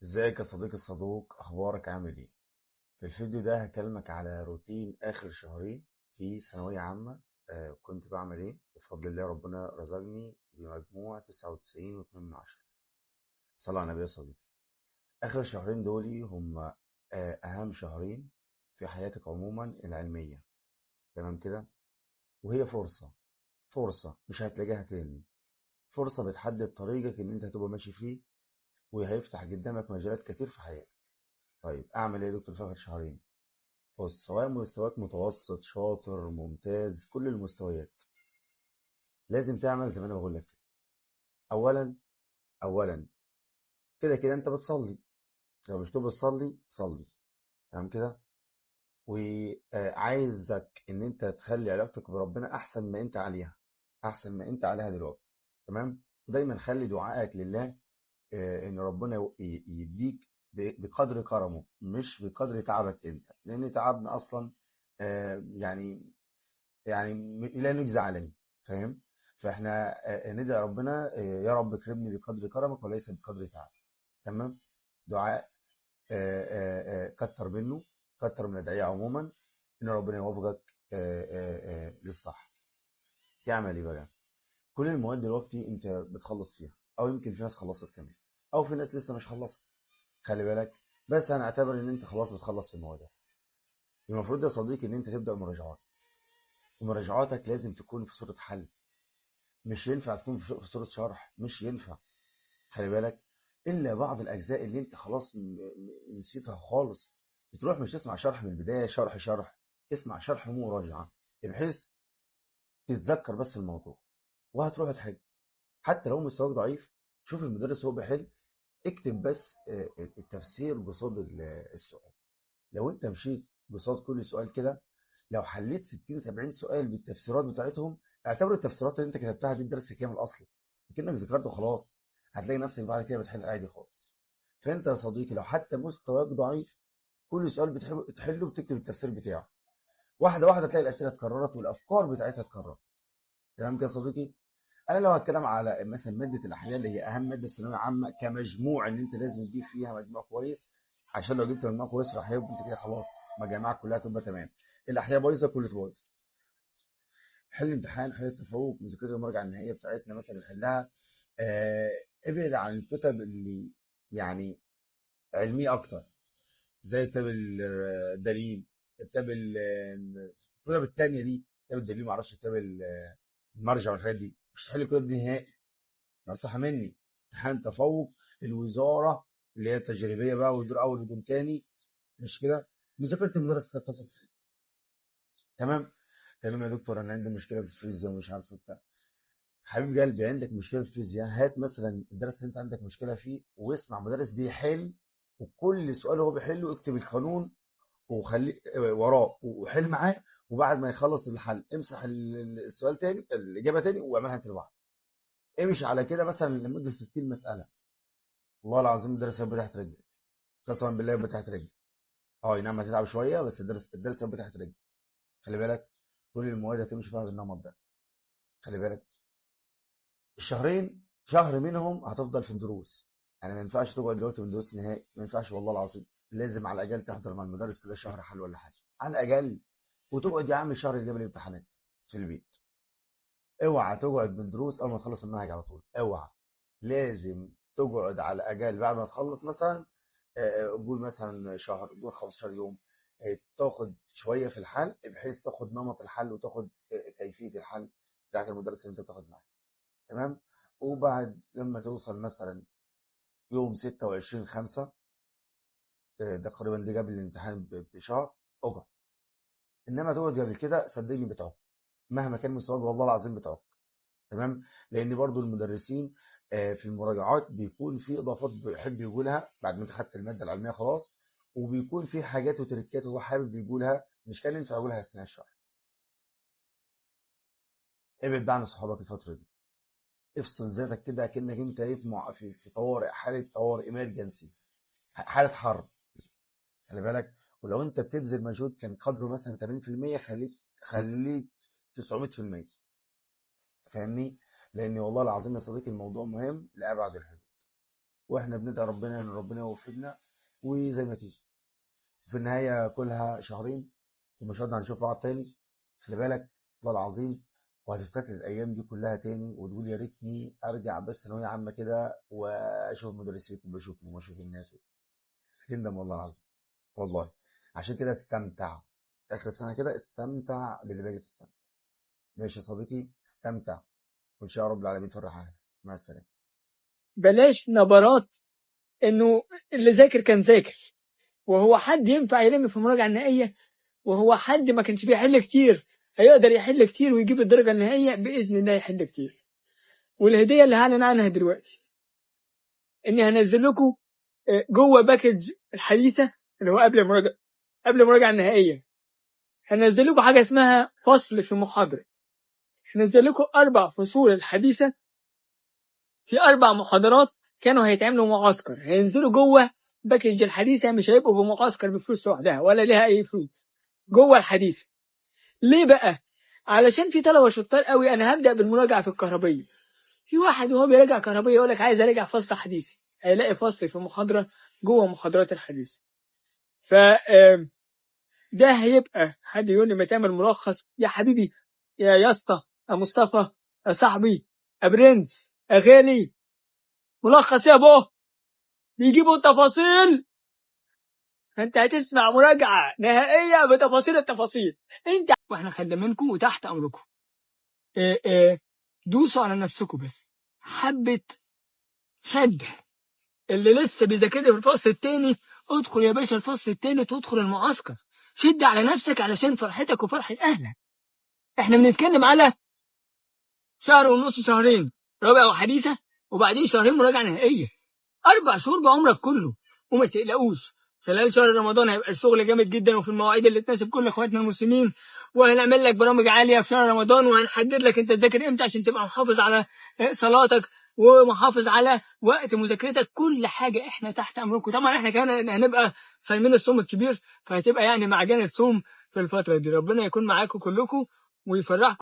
ازيك يا صديقي الصدوق، اخبارك عامل ايه؟ في الفيديو ده هكلمك على روتين اخر شهرين في ثانوية عامة. كنت بعمل ايه؟ بفضل الله ربنا رزقني بمجموع 99.2 من 10. صلى على النبي يا صديقي. اخر شهرين دولي هم اهم شهرين في حياتك عموما العلمية. تمام كده؟ وهي فرصة مش هتلاقيها تاني. فرصة بتحدد طريقك ان انت هتبقى ماشي فيه، وهيفتح قدامك مجالات كتير في حياتك. طيب اعمل ايه يا دكتور في اخر شهرين؟ بص، سواء مستواك متوسط شاطر ممتاز، كل المستويات لازم تعمل زي ما انا بقول لك كده. اولا اولا كده كده انت بتصلي. لو مش تبقى بتصلي صلي. تمام كده. وعايزك ان انت تخلي علاقتك بربنا احسن ما انت عليها دلوقتي. تمام. ودايما خلي دعائك لله، ان ربنا يديك بقدر كرمه مش بقدر تعبك انت، لان تعبنا اصلا يعني لا نجزى عليه. فاهم؟ فاحنا ندعي ربنا، يا رب اكرمني بقدر كرمك وليس بقدر تعب. تمام. دعاء كتر منه، كتر من الادعية عموما، ان ربنا يوفقك للصح. تعمل ايه بقى؟ كل المواد دلوقتي انت بتخلص فيها، او يمكن في ناس خلصت كمان، او في ناس لسه مش خلصت. خلي بالك. بس هنعتبر ان انت خلاص بتخلص في المواد. المفروض يا صديقي ان انت تبدا مراجعات، ومراجعاتك لازم تكون في صورة حل. مش ينفع تكون في صورة شرح، مش ينفع. خلي بالك. إلا بعض الأجزاء اللي أنت خلاص نسيتها خالص، بتروح مش تسمع شرح من البداية، شرح. اسمع شرح مراجعة، بحيث تتذكر بس الموضوع، وهتروح تحل. حتى لو مستواك ضعيف، شوف المدرس هو بيحل، اكتب بس التفسير قصاد السؤال. لو أنت مشيت قصاد كل سؤال كده، لو حليت 60 70 سؤال بالتفسيرات بتاعتهم، اعتبر التفسيرات اللي انت كتبتها دي الدرس كامل اصلي، لكنك ذكرته خلاص. هتلاقي نفسك بعد كده بتحل عادي خالص. فانت يا صديقي لو حتى مستواك ضعيف، كل سؤال بتحب تحله بتكتب التفسير بتاعه. واحده واحده تلاقي الاسئله اتكررت والافكار بتاعتها اتكررت. تمام كده يا صديقي. انا لو هتكلم على مثلا ماده الاحياء اللي هي اهم ماده في ثانويه عامه كمجموع، ان انت لازم تجيب فيها مجموع كويس، عشان لو جبت مجموع كويس في الاحياء انت كده خلاص مجامعك كلها تبقى تمام. الاحياء بايظه كله بايظ. حل امتحان، حل التفوق، مذاكره المراجعه النهائيه بتاعتنا مثلا نحلها. آه ابعد عن الكتب اللي يعني علميه اكتر، زي كتاب الدليل، كتاب الكتب التانية دي، كتاب الدليل معرفش، كتاب المرجع والحاجات دي، مش تحل الكتب دي نهائي. نصيحه مني. امتحان تفوق الوزاره اللي هي التجريبيه بقى، ودور اول ودور تاني، مش كده؟ مذاكره المدرسه تتصل فيه. تمام. تمام يا دكتور، انا عندي مشكله في الفيزياء ومش عارف بتاع. حبيب قلبي، عندك مشكله في الفيزياء، هات مثلا الدرس اللي انت عندك مشكله فيه واسمع مدرس بيحل، وكل سؤال هو بيحله اكتب القانون وخليه وراه وحل معاه. وبعد ما يخلص الحل امسح السؤال تاني، الاجابه تاني، واعملها انت لوحدك. امشي على كده مثلا لمده 60 مساله. والله العظيم الدرس هيبقى تحت رجلك. قسما بالله هيبقى تحت رجلك. اه نعم، هتتعب شويه بس الدرس هيبقى تحت رجلك. خلي بالك. كل المواد هتمشي فيها بالنمط ده. خلي بالك. الشهرين، شهر منهم هتفضل في الدروس. يعني ما ينفعش تقعد دلوقتي من دروس نهائي، ما ينفعش والله العظيم. لازم على الاقل تحضر مع المدرس كده شهر حل ولا حاجه على الاقل. وتقعد يا عم شهر اللي قبل الامتحانات في البيت. اوعى تقعد من دروس اول ما تخلص المنهج على طول، اوعى. لازم تقعد على الاقل بعد ما تخلص مثلا، قول مثلا شهر، قول 15 يوم، تاخد شويه في الحل، بحيث تاخد نمط الحل وتاخد كيفيه الحل بتاعت المدرس اللي انت بتاخد معاه. تمام. وبعد لما توصل مثلا يوم 26/5، ده تقريبا دي قبل الامتحان بشهر، اقعد. انما تقعد قبل كده صدقني بتعوق، مهما كان مستواك والله العظيم بتعوق. تمام. لان برضو المدرسين في المراجعات بيكون في اضافات بيحب يقولها بعد ما انت خدت الماده العلميه خلاص، وبيكون في حاجات وتركات هو حابب يقولها مش كان ينفع يقولها اثناء الشرح. ابعد بقى عن صحابك الفتره دي. افصل ذاتك كده كأنك انت ايه في طوارئ، حاله طوارئ، ايمرجنسي، حاله حرب. خلي بالك. ولو انت بتبذل مجهود كان قدره مثلا 80%، خليك 900%. فاهمني؟ لان والله العظيم يا صديقي الموضوع مهم لابعد الحدود. واحنا بندعي ربنا ان ربنا يوفقنا وزي ما تيجي. في النهايه كلها شهرين ثم شهرنا هنشوف بعض تاني. خلي بالك والله العظيم، وهتفتكر الايام دي كلها تاني وتقول يا ريتني ارجع بس ثانويه عامه كده واشوف المدرسين وبشوفهم واشوف الناس. هتندم والله العظيم والله. عشان كده استمتع اخر السنه كده، استمتع باللي باقي في السنه. ماشي يا صديقي، استمتع وان شاء رب العالمين فرحان. مع السلامه. بلاش نبرات انه اللي ذاكر كان ذاكر، وهو حد ينفع يلم في المراجعه النهائيه؟ وهو حد ما كانش بيحل كتير هيقدر يحل كتير ويجيب الدرجه النهائيه باذن الله يحل كتير. والهديه اللي هعلن عنها دلوقتي اني هنزل لكم جوه باكج الحديثه اللي هو قبل المراجعه النهائيه، هنزل لكم حاجه اسمها فصل في محاضره. هنزل لكم 4 فصول الحديثه في 4 محاضرات كانوا هيتعملوا معسكر، هينزلوا جوه باكج الحديثه، مش هيبقوا بمعسكر بفلوس لوحدها ولا ليها اي فلوس، جوه الحديثه. ليه بقى؟ علشان في طلبه شطار قوي. انا هبدا بالمراجعه في الكهربيه. في واحد وهو بيراجع كهربيه يقول لك عايز اراجع فصل حديثي، هيلاقي فصل في محاضره جوه محاضرات الحديث. ف ده هيبقى حد يقول لي ما تعمل ملخص يا حبيبي، يا اسطى، يا مصطفى، يا صاحبي، يا برنس، يا غالي، ملخص يا بو بيجيبوا التفاصيل. انت هتسمع مراجعه نهائيه بتفاصيل التفاصيل. انت واحنا خدامينكم وتحت امركم. دوسوا على نفسكم بس حبه شد. اللي لسه بيذاكر في الفصل التاني، ادخل يا باشا الفصل التاني، تدخل المعسكر. شد على نفسك علشان فرحتك وفرحة أهلك. احنا بنتكلم على شهر ونص، شهرين رابع وحديثة، وبعدين شهرين مراجعة نهائية. 4 شهور بعمرك كله. وما تقلقوش، خلال شهر رمضان هيبقى الشغل جامد جدا وفي المواعيد اللي تناسب كل اخواتنا المسلمين. وهنعمل لك برامج عالية في شهر رمضان، وهنحدد لك انت تذاكر امتى عشان تبقى محافظ على صلاتك ومحافظ على وقت مذاكرتك. كل حاجة احنا تحت امركم. طبعا احنا كمان هنبقى صايمين الصوم الكبير، فهتبقى يعني معجنة صوم في الفترة دي. ربنا يكون معاكم كلكم ويفرحكم.